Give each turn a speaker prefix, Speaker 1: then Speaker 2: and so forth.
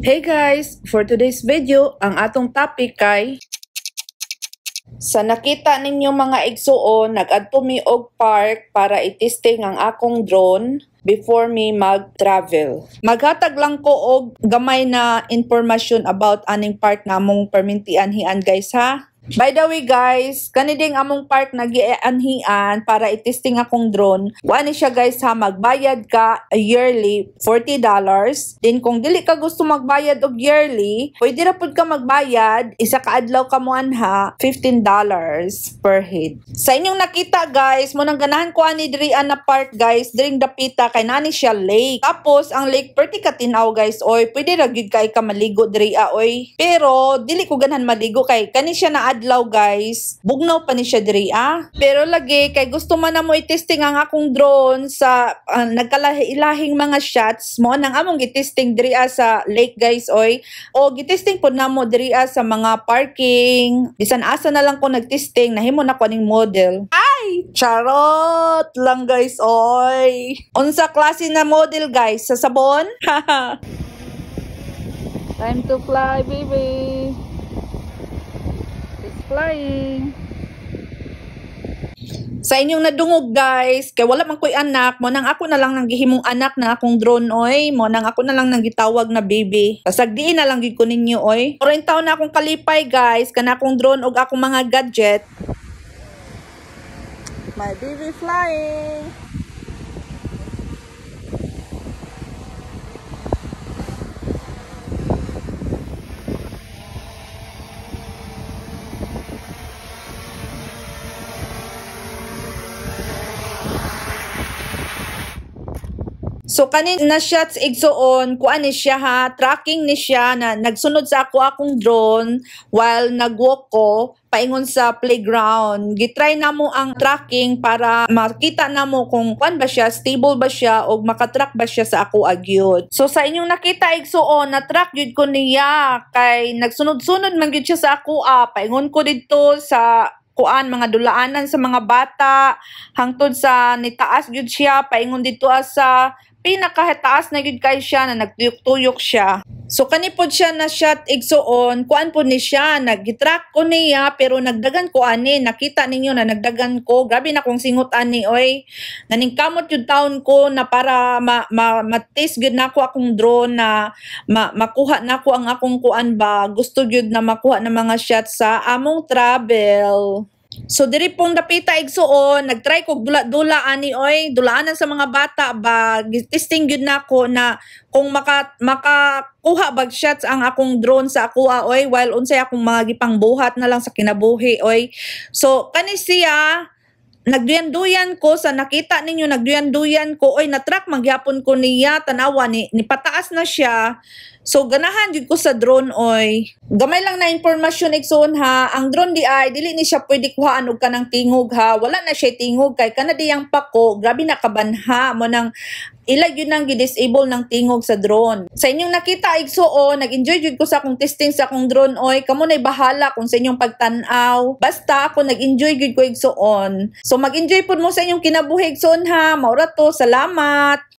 Speaker 1: Hey guys! For today's video, ang atong topic kay sa nakita ninyo mga igsuon, nag-adto mi og park para i-testing ang akong drone before me mag-travel. Maghatag lang ko og gamay na informasyon about aning park namong permintianhian guys ha. By the way guys, kani ding among park nagianhian para i-testing akong drone. Wani siya guys ha, magbayad ka yearly $40. Then kung dili ka gusto magbayad og yearly, pwede ra pud ka magbayad isa ka adlaw ka mo anha $15 per head. Sa inyong nakita guys, mo nang ganahan ko ani diri na park guys, diring dapita kay nani siya lake. Tapos ang lake perti ka tinaw guys, oy pwede ra gyud kay ka maligo diri oy. Pero dili ko ganahan maligo kay kani siya na adlaw guys, bugnaw pa ni siya diri Pero lagi kay gusto man na mo i-testing ang akong drone sa nagkalahi-ilahing mga shots mo nang among gi-testing diri sa lake guys oy. O gi-testing pud namo diri sa mga parking. Bisan asa na lang ko nag-testing, nahimo na ko ning model. Ay, charot lang guys oy. Unsa klase na model guys sa sabon? Time to fly baby. Flying. Sa inyong nadungog guys, kay wala man ko'y anak, mo nang ako na lang nang gihimong anak na akong drone oy, mo nang ako na lang nang gitawag na baby. Kasagdiin na lang gid ko ninyo oy. 40 taon na akong kalipay guys, kana akong drone og akong mga gadget. My baby flying. So kanin na shots igsuon, kuan ni siya ha, tracking ni siya na nagsunod sa akong drone while nagwalk ko paingon sa playground. Gitry namo ang tracking para makita namo kung kuan ba siya, stable ba siya o makatrack ba siya sa ako agyod. So sa inyong nakita igsuon, na track gyud ko niya kay nagsunod-sunod man gyud siya sa ako paingon ko didto sa kuan mga dulaanan sa mga bata hangtod sa nitaas gyud siya paingon dito sa pinakahitaas na gyud kay siya na nagtuyok-tuyok siya. So kani pod siya na shot igsuon, kuan pod ni siya, nag-track ko niya pero nagdagan ko ani, nakita ninyo na nagdagan ko. Grabe na kong singot ani oy. Naningkamot yung taon ko na para ma-test gyud nako akong drone na makuha nako ang akong kuan ba. Gusto gyud na makuha ng mga shots sa among travel. So diri pong dapita igsuon, nagtry ko dula ani oy, dulaanan sa mga bata ba, testing gyud nako na kung makakuha bag shots ang akong drone sa ako oy while unsay akong mga gipangbuhat na lang sa kinabuhi oy. So kani siya nagduyan-duyan ko sa nakita ninyo, nagduyan-duyan ko oy na-track magyapon ko niya, tanawa ni pataas na siya. So ganahan jud ko sa drone oy. Gamay lang na impormasyon igsoon ha. Ang drone di ay dili ni siya pwede kuhaan og kanang tingog ha. Wala na siya tingog kay kana diyang pako, grabe na kabanha mo nang ilag yun nang gi-disable ng tingog sa drone. Sa inyong nakita igsuon, nag-enjoy jud ko sa akong testing sa akong drone oy. Kamo nay bahala kung sa inyong pagtan-aw. Basta ako nag-enjoy jud ko igsuon. So mag-enjoy pud mo sa inyong kinabuhi igsoon ha. Maura to. Salamat.